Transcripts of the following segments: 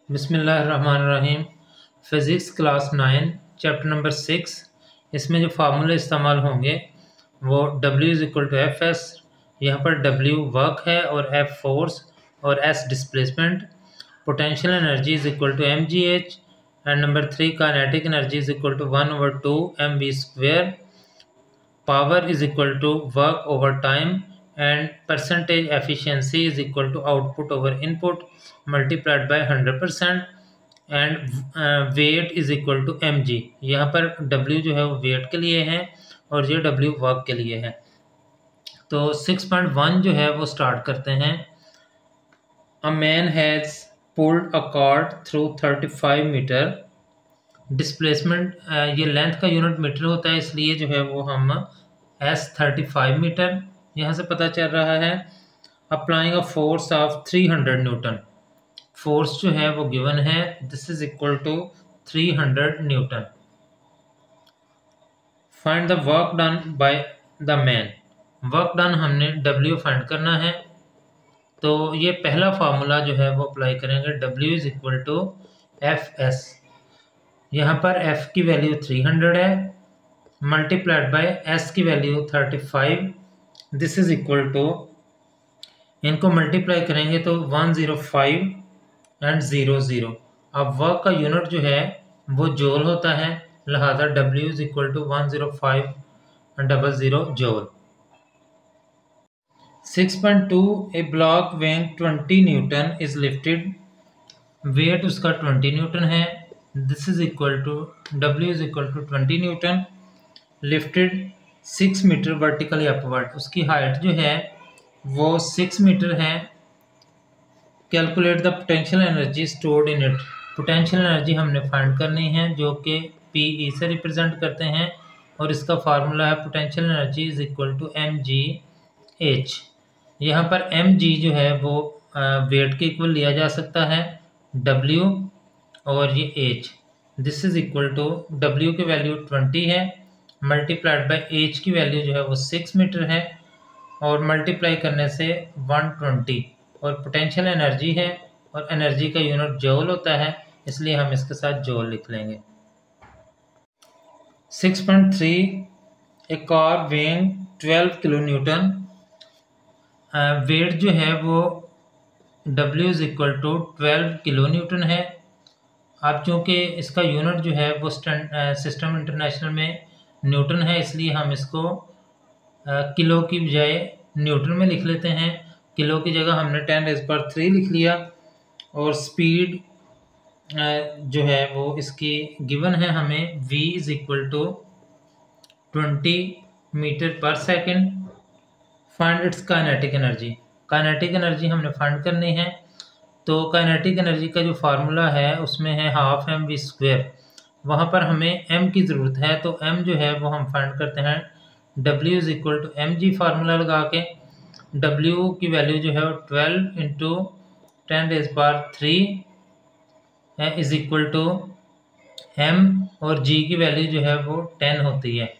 बिस्मिल्लाहिर्रहमानिर्रहीम। Physics class 9 chapter number 6। इसमें जो फार्मूले इस्तेमाल होंगे वो W is equal to F S. यहाँ पर W वर्क है और F फोर्स और S displacement. Potential energy is equal to mgh and number 3 kinetic energy is equal to 1/2 mv²। Power is equal to work over time and percentage efficiency is equal to output over input multiplied by 100% and weight is equal to mg। यहाँ पर W जो है वो wait के लिए है और ये W वर्क के लिए है। तो 6.1 जो है वो स्टार्ट करते हैं। A man has pulled a cart through 35 metre. Displacement ये लेंथ का यूनिट मीटर होता है, इसलिए जो है वो हम S35 मीटर यहाँ से पता चल रहा है। Applying a force of 300 newton. Force जो है वो गिवन है, this is equal to 300 newton. Find the work done by the man. Work done हमने W फाइंड करना है, तो ये पहला फार्मूला जो है वो अप्लाई करेंगे। W is equal to F S. यहाँ पर F की वैल्यू 300 है मल्टीप्लाइड बाय S की value 35। This is equal to, इनको मल्टीप्लाई करेंगे तो 105 एंड 00। अब वर्क का यूनिट जो है वो जूल होता है, लिहाजा W is equal to 105.00 joule. 6.2 a block weighing 20 newton is lifted. Weight उसका 20 न्यूटन है। This is equal to W is equal to 20 newton lifted 6 metre vertically upward. उसकी हाइट जो है वो 6 मीटर है। Calculate the potential energy stored in it. Potential energy हमने find करनी है जो कि PE से रिप्रेजेंट करते हैं और इसका फार्मूला है potential energy is equal to mgh। यहाँ पर mg जो है वो वेट के इक्वल लिया जा सकता है W और ये h। This is equal to W की वैल्यू 20 है मल्टीप्लाइड बाय h की वैल्यू जो है वो 6 मीटर है और मल्टीप्लाई करने से 120 और पोटेंशियल एनर्जी है और एनर्जी का यूनिट जूल होता है, इसलिए हम इसके साथ जूल लिख लेंगे। 6.3 a car weighing 12 kilo newton. Weight जो है वो W is equal to 12 kilo newton है। अब चूँकि इसका यूनिट जो है वो सिस्टम इंटरनेशनल में न्यूटन है, इसलिए हम इसको किलो की बजाय न्यूटन में लिख लेते हैं। किलो की जगह हमने 10⁻³ लिख लिया और स्पीड जो है वो इसकी गिवन है हमें v is equal to 20 metre per second. Find its kinetic energy. Kinetic energy हमने फाइंड करनी है, तो काइनेटिक एनर्जी का जो फार्मूला है उसमें है 12 mv²। वहाँ पर हमें m की ज़रूरत है, तो m जो है वो हम फाइंड करते हैं W is equal to mg formula लगा के। W की वैल्यू जो है वो 12 into 10⁻³ is equal to m और g की वैल्यू जो है वो 10 होती है।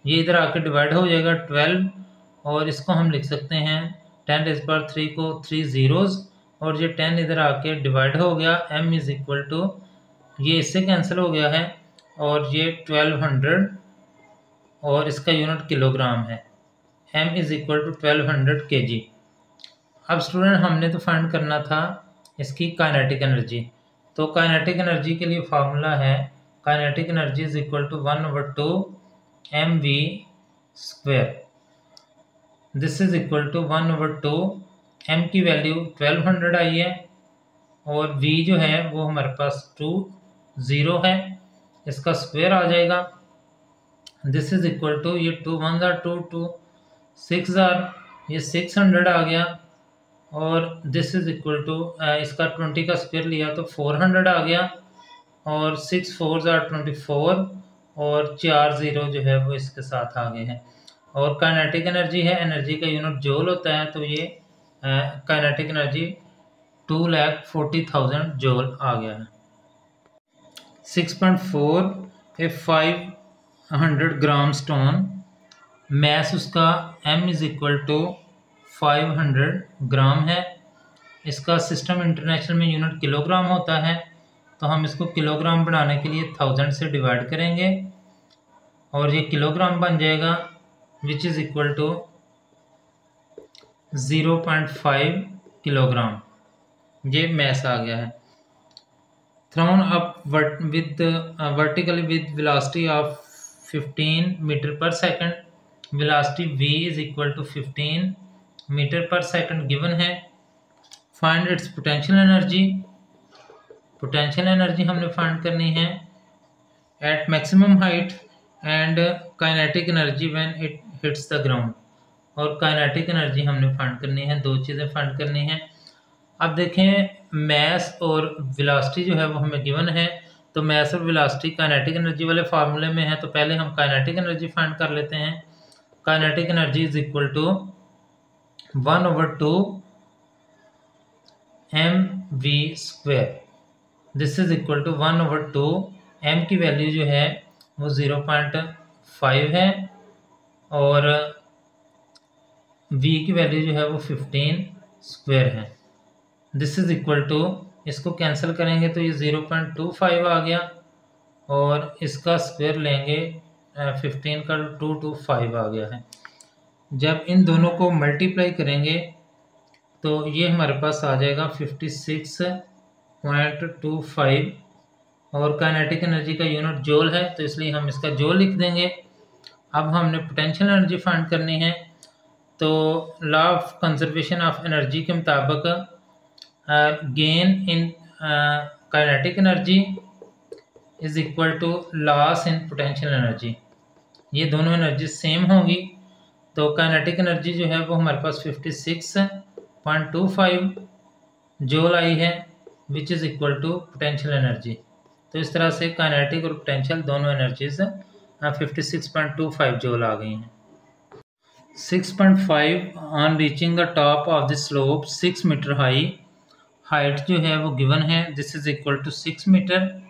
ये इधर आके डिवाइड हो जाएगा 12 और इसको हम लिख सकते हैं 10⁻³ को 3 zeros और ये 10 इधर आके डिवाइड हो गया। m इज इक्वल टू, ये इससे कैंसिल हो गया है और ये 1200 और इसका यूनिट किलोग्राम है। m is equal to 1200 kg। अब स्टूडेंट हमने तो फाइंड करना था इसकी काइनेटिक एनर्जी, तो काइनेटिक एनर्जी के लिए फार्मूला है kinetic energy is equal to 1/2 mv²। This is equal to 1/2 m की वैल्यू 1200 आई है और v जो है वो हमारे पास 20 है, इसका स्क्वायर आ जाएगा। दिस इज इक्वल टू, ये 2 1 2 2 6 ये 600 आ गया और दिस इज इक्वल टू इसका 20 का स्क्वायर लिया तो 400 आ गया और 6 4 24 और 4 0 जो है वो इसके साथ आ गए हैं। और काइनेटिक एनर्जी है, एनर्जी का यूनिट जूल होता है, तो ये काइनेटिक एनर्जी 2,40,000 जूल आ गया है। 6.4 ए 500 ग्राम स्टोन। मैस उसका m इज इक्वल टू 500 ग्राम है इसका सिस्टम इंटरनेशनल में यूनिट किलोग्राम होता है, तो हम इसको किलोग्राम बनाने के लिए 1000 से डिवाइड करेंगे और ये किलोग्राम बन जाएगा, which is equal to 0.5 kilogram. ये मैस आ गया है। Thrown up with vertically with velocity of 15 metre per second, velocity v is equal to 15 metre per second given है। Find its potential energy, potential energy हमने find करनी है at maximum height and kinetic energy when it hits the ground, और kinetic energy हमने find करनी है। दो चीज़ें फाइंड करनी है। अब देखें मैस और वेलोसिटी जो है वो हमें गिवन है, तो मैस और वेलोसिटी काइनेटिक एनर्जी वाले फार्मूले में है, तो पहले हम काइनेटिक एनर्जी फाइंड कर लेते हैं। Kinetic energy is equal to 1/2 mv²। This is equal to 1/2 m की वैल्यू जो है वो 0.5 है और v की वैल्यू जो है वो 15² है। दिस इज इक्वल टू, इसको कैंसिल करेंगे तो ये 0.25 आ गया और इसका स्क्वायर लेंगे 15 का 225 आ गया है। जब इन दोनों को मल्टीप्लाई करेंगे तो ये हमारे पास आ जाएगा 56.25 और काइनेटिक एनर्जी का यूनिट जूल है, तो इसलिए हम इसका जूल लिख देंगे। अब हमने पोटेंशियल एनर्जी फाइंड करनी है, तो law of conservation of energy के मुताबिक gain in kinetic energy is equal to loss in potential energy. ये दोनों एनर्जी सेम होंगी, तो काइनेटिक एनर्जी जो है वो हमारे पास 56.25 जूल आई है, which is equal to potential energy. तो इस तरह से काइनेटिक और पोटेंशियल दोनों एनर्जीज 56.25 जूल आ गई हैं। 6.5 on reaching the top of the slope 6 metre high, height जो है वो गिवन है, this is equal to 6 metre.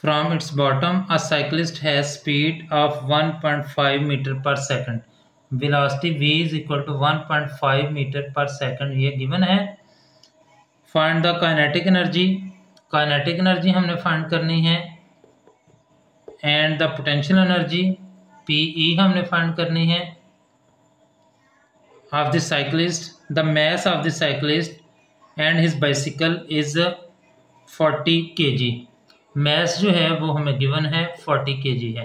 From its bottom a cyclist has speed of 1.5 metre per second, velocity v is equal to 1.5 metre per second, ये given है। Find the kinetic energy, kinetic energy हमने find करनी है and the potential energy PE हमने find करनी है of the cyclist. The mass of the cyclist and his bicycle is 40 kg। मास जो है वो हमें गिवन है 40 kg है।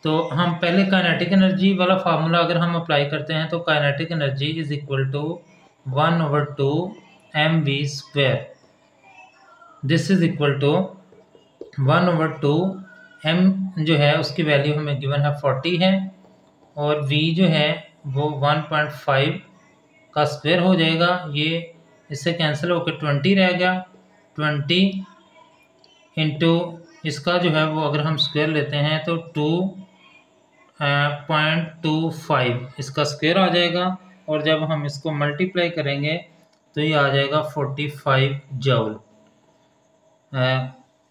तो हम पहले काइनेटिक एनर्जी वाला फार्मूला अगर हम अप्लाई करते हैं तो kinetic energy is equal to 1/2 mv²। This is equal to 1/2 m जो है उसकी वैल्यू हमें गिवन है 40 है और v जो है वो 1.5 का स्क्वायर हो जाएगा, ये इससे कैंसिल होकर 20 रह गया। 20 इंटू इसका जो है वो अगर हम स्क्वायर लेते हैं तो 2.25 इसका स्क्वायर आ जाएगा और जब हम इसको मल्टीप्लाई करेंगे तो ये आ जाएगा 45 जूल।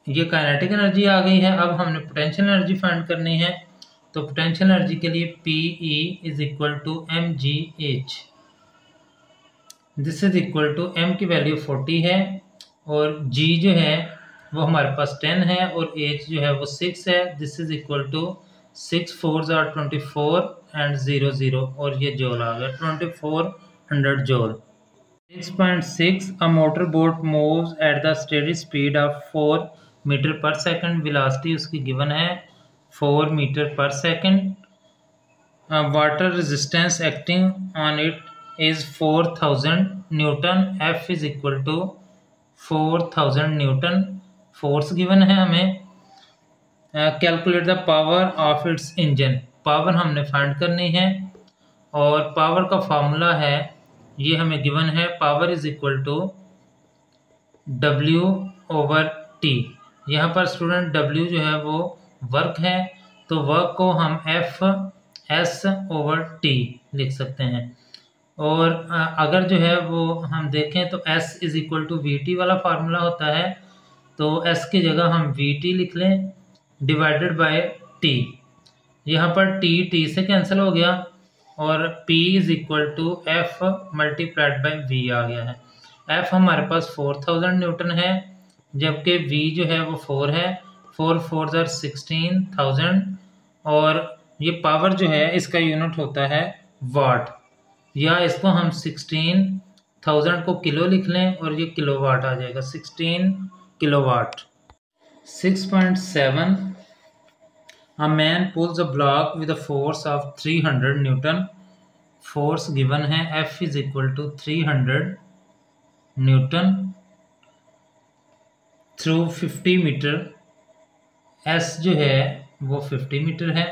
ये काइनेटिक एनर्जी आ गई है। अब हमने पोटेंशियल एनर्जी फाइंड करनी है, तो पोटेंशियल एनर्जी के लिए PE is equal to mgh। This is equal to m की वैल्यू 40 है और g जो है वो हमारे पास 10 है और h जो है वो 6 है। This is equal to 6 4s are 24 and 0 0 और ये जूल आ गया 2400 joule. 6.6 a motor boat moves at the steady speed of 4 metre per second, velocity उसकी गिवन है 4 metre per second. Water resistance acting on it is 4000 newton, F is equal to 4000 newton force given है हमें। Calculate the power of its engine, power हमने find करनी है और power का formula है ये हमें गिवन है, power is equal to W/T। यहाँ पर स्टूडेंट W जो है वो वर्क है, तो वर्क को हम FS/T लिख सकते हैं और अगर जो है वो हम देखें तो S is equal to VT वाला फार्मूला होता है, तो S की जगह हम VT लिख लें डिवाइडेड बाय T। यहाँ पर T से कैंसिल हो गया और P is equal to F multiplied by V आ गया है। F हमारे पास 4000 न्यूटन है, जबकि V जो है वो 4 है। 4 4 16,000 और ये पावर जो है इसका यूनिट होता है वाट, या इसको हम 16,000 को किलो लिख लें और ये किलोवाट आ जाएगा, 16 kilowatt. 6.7 A man pulls a block with a force of 300 newton. Force given है F is equal to 300 newton through 50 metre. S जो है वो 50 मीटर है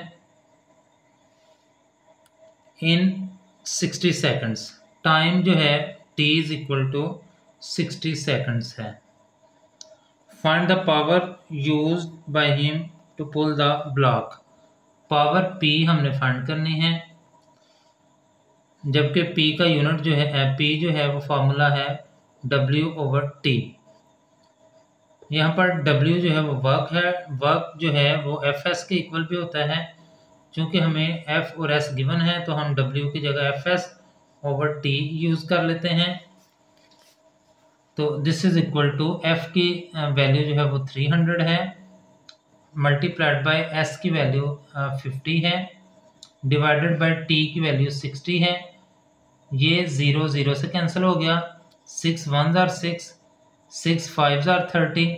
इन 60 सेकंड्स। टाइम जो है T is equal to 60 seconds है। Find the power used by him to pull the block. Power P हमने find करनी है, जबकि P का यूनिट जो है P जो है वो फार्मूला है W/T। यहाँ पर W जो है वो वर्क है, वर्क जो है वो Fs के इक्वल भी होता है। चूँकि हमें F और S गिवन है तो हम W की जगह Fs/T यूज़ कर लेते हैं। तो this is equal to F की वैल्यू जो है वो 300 है, मल्टीप्लाइड बाय S की वैल्यू 50 है, डिवाइडेड बाय T की वैल्यू 60 है। ये 0 0 से कैंसिल हो गया, 6 1s are 6, 6 5s are 30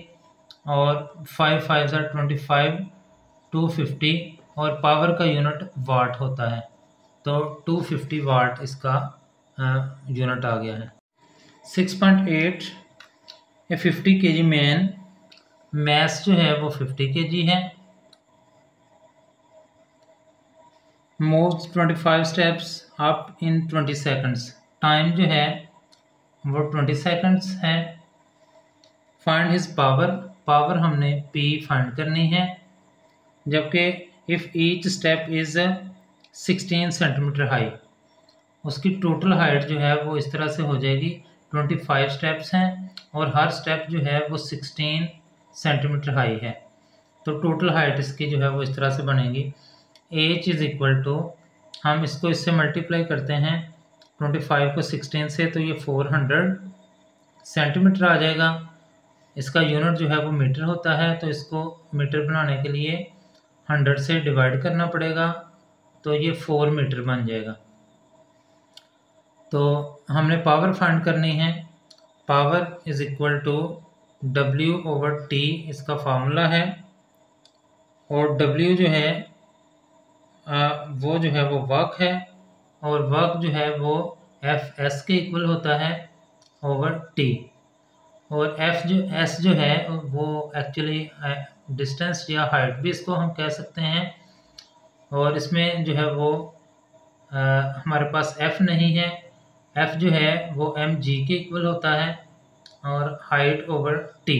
और 5 5s are 25, 250 और पावर का यूनिट वाट होता है, तो 250 वाट इसका यूनिट आ गया है। 6.8 ए 50 kg मैन, मैस जो है वो 50 kg है, moves 25 steps up in 20 seconds. Time जो है वो 20 सेकंड्स है। फाइंड हिज पावर, पावर हमने P फाइंड करनी है, जबकि if each step is 16 centimetre high, उसकी टोटल हाइट जो है वो इस तरह से हो जाएगी। 25 स्टेप्स हैं और हर स्टेप जो है वो 16 सेंटीमीटर हाई है, तो टोटल हाइट इसकी जो है वो इस तरह से बनेगी। H इज़ इक्वल टू, हम इसको इससे मल्टीप्लाई करते हैं 25 को 16 से, तो ये 400 सेंटीमीटर आ जाएगा। इसका यूनिट जो है वो मीटर होता है, तो इसको मीटर बनाने के लिए 100 से डिवाइड करना पड़ेगा, तो ये 4 मीटर बन जाएगा। तो हमने पावर फाइंड करनी है। Power is equal to W/T इसका फार्मूला है, और W जो है वो जो है वो वर्क है, और वर्क जो है वो Fs के इक्वल होता है ओवर T, और S जो है वो एक्चुअली डिस्टेंस या हाइट भी इसको हम कह सकते हैं। और इसमें जो है वो हमारे पास F नहीं है, F जो है वो mg के इक्वल होता है, और height over T।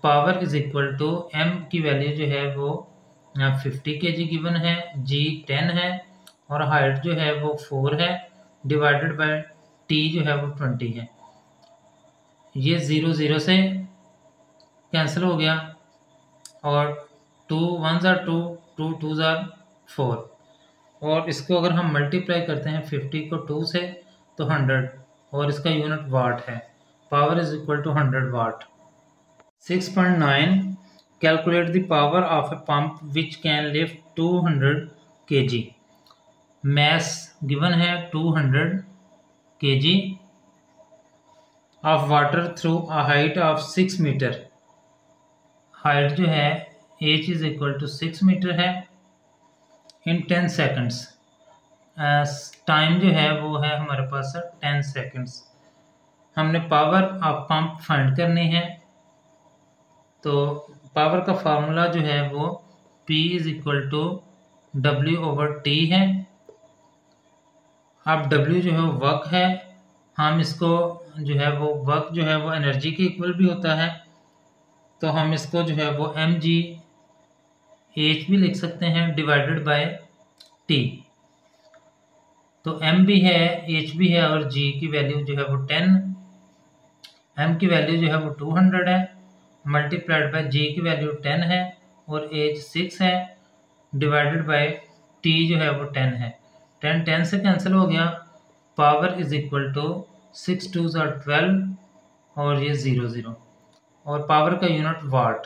Power is equal to m की वैल्यू जो है वो 50 kg गिवन है, g 10 है और हाइट जो है वो 4 है, डिवाइडेड बाय T जो है वो 20 है। ये 0 0 से कैंसिल हो गया, और 2 1s are 2, 2 2s are 4, और इसको अगर हम मल्टीप्लाई करते हैं 50 को 2 से तो 100, और इसका यूनिट वाट है। Power is equal to 100 watt. 6.9 calculate the power of a pump which can lift 200 kg। Mass given है 200 kg of water through a height of 6 metre. Height जो है h is equal to 6 metre है in 10 seconds. Time जो है वो है हमारे पास 10 seconds. हमने पावर ऑफ पंप फाइंड करनी है, तो पावर का फार्मूला जो है वो P is equal to W/T है। अब W जो है वो वर्क है, हम इसको जो है वो वर्क जो है वो एनर्जी के इक्वल भी होता है, तो हम इसको जो है वो mg h भी लिख सकते हैं, डिवाइडेड बाय T। तो m भी है, h भी है, और g की वैल्यू जो है वो 10, m की वैल्यू जो है वो 200 है, मल्टीप्लाइड बाय g की वैल्यू 10 है और h 6 है, डिवाइडेड बाय टी जो है वो 10 है, 10 से कैंसिल हो गया, पावर इज इक्वल टू 6 2 12 और ये 0 0 और पावर का unit watt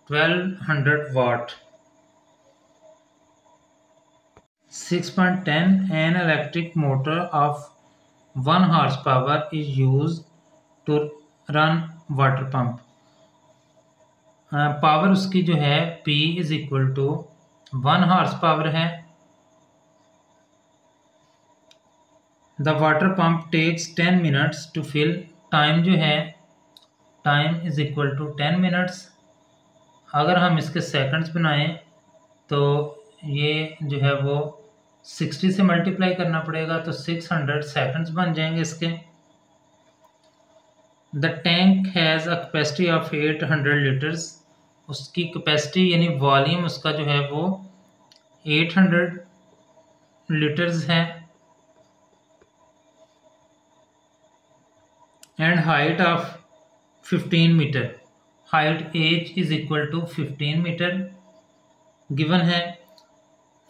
1200 watt. 6.10 an electric motor of 1 horsepower is used to run water pump। Power उसकी जो है P is equal to 1 horse power है। The water pump takes 10 minutes to fill. Time जो है time is equal to 10 minutes. अगर हम इसके seconds बनाएं तो ये जो है वो 60 से मल्टीप्लाई करना पड़ेगा तो 600 सेकंड्स बन जाएंगे इसके। The tank has a capacity of 800 litres. उसकी कैपेसिटी यानी वॉल्यूम उसका जो है वो 800 लीटर्स है। And height of 15 metre. Height H is equal to 15 metre given है।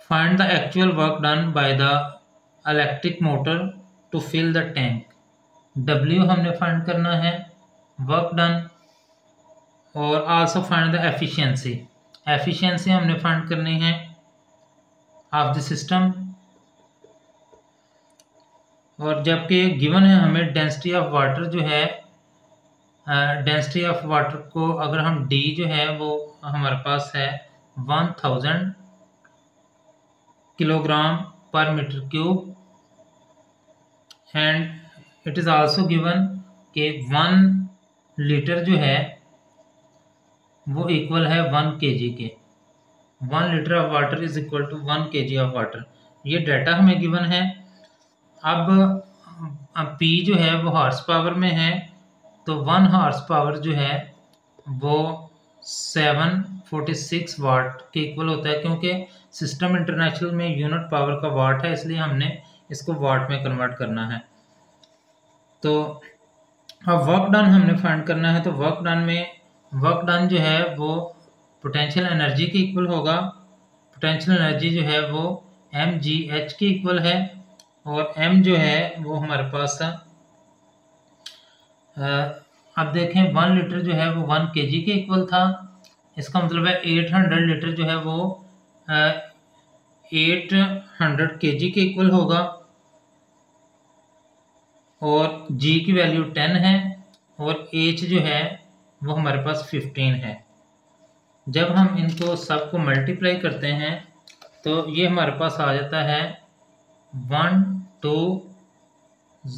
Find the actual work done by the electric motor to fill the tank. W हमने find करना है, वर्क डन, और also find the efficiency. Efficiency हमने find करनी है of the system. और जबकि गिवन है हमें डेंसिटी ऑफ वाटर जो है, डेंसिटी ऑफ वाटर को अगर हम D जो है वो हमारे पास है 1000 kilogram per metre cube. And it is also given कि 1 लीटर जो है वो इक्वल है 1 kg के। 1 litre of water is equal to 1 kg of water. ये डाटा हमें गिवन है। अब P जो है वो हॉर्स पावर में है तो 1 हॉर्स पावर जो है वो 746 वाट के इक्वल होता है, क्योंकि सिस्टम इंटरनेशनल में यूनिट पावर का वाट है, इसलिए हमने इसको वाट में कन्वर्ट करना है। तो अब वर्क डन हमने फाइंड करना है, तो वर्क डन जो है वो पोटेंशियल एनर्जी के इक्वल होगा। पोटेंशियल एनर्जी जो है वो mgh के इक्वल है, और m जो है वो हमारे पास अब देखें 1 लीटर जो है वो 1 kg के इक्वल था। इसका मतलब है 800 लीटर जो है वो 800 kg के इक्वल होगा, और G की वैल्यू 10 है और H जो है वो हमारे पास 15 है। जब हम इनको सबको मल्टीप्लाई करते हैं तो ये हमारे पास आ जाता है 1 2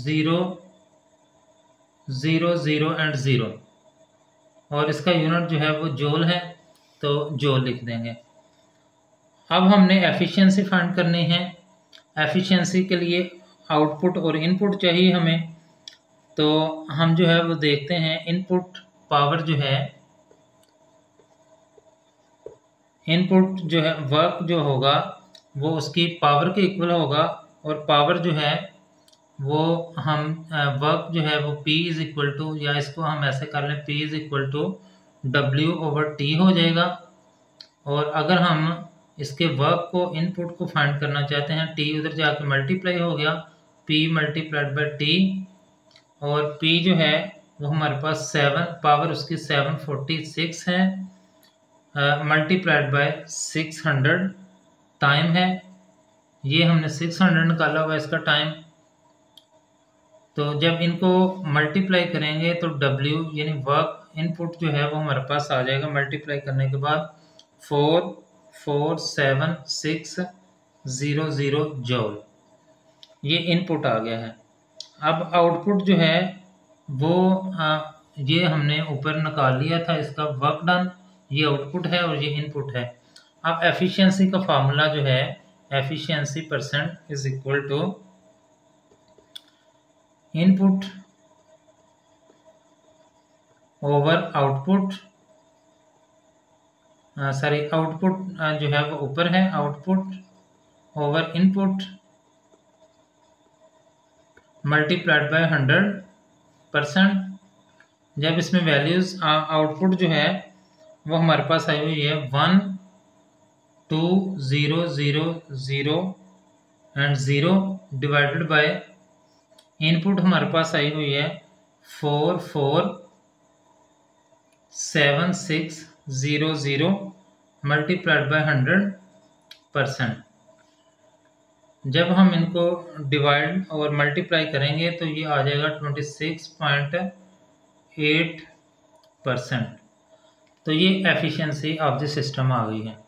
0 0 0 एंड 0, और इसका यूनिट जो है वो जूल है, तो जूल लिख देंगे। अब हमने एफिशिएंसी फाइंड करनी है। एफिशिएंसी के लिए आउटपुट और इनपुट चाहिए हमें, तो हम जो है वो देखते हैं इनपुट पावर जो है, इनपुट जो है वर्क जो होगा वो उसकी पावर के इक्वल होगा, और पावर जो है वो हम वर्क जो है वो P इज इक्वल टू, या इसको हम ऐसे कर लें P is equal to W/T हो जाएगा। और अगर हम इसके वर्क को इनपुट को फाइंड करना चाहते हैं, T उधर जाके मल्टीप्लाई हो गया, P मल्टीप्लाइड बाई T, और P जो है वो हमारे पास 7, पावर उसकी 746 है, मल्टीप्लाइड बाय 600 टाइम है। ये हमने 600 निकाला हुआ इसका टाइम। तो जब इनको मल्टीप्लाई करेंगे तो W यानी वर्क इनपुट जो है वो हमारे पास आ जाएगा मल्टीप्लाई करने के बाद 44760 जूल। ये इनपुट आ गया है। अब आउटपुट जो है वो ये हमने ऊपर निकाल लिया था, इसका वर्क डन, ये आउटपुट है और ये इनपुट है। अब एफिशिएंसी का फार्मूला जो है, efficiency % is equal to input over output, output जो है वो ऊपर है, output over input multiplied by 100%। जब इसमें वैल्यूज आउटपुट जो है वो हमारे पास आई हुई है 1 2 0 0 0 एंड 0 डिवाइडेड बाय इनपुट हमारे पास आई हुई है 4 4 7 6 0 0 मल्टीप्लाइड बाय 100%। जब हम इनको डिवाइड और मल्टीप्लाई करेंगे तो ये आ जाएगा 26.8%। तो ये एफिशिएंसी ऑफ द सिस्टम आ गई है।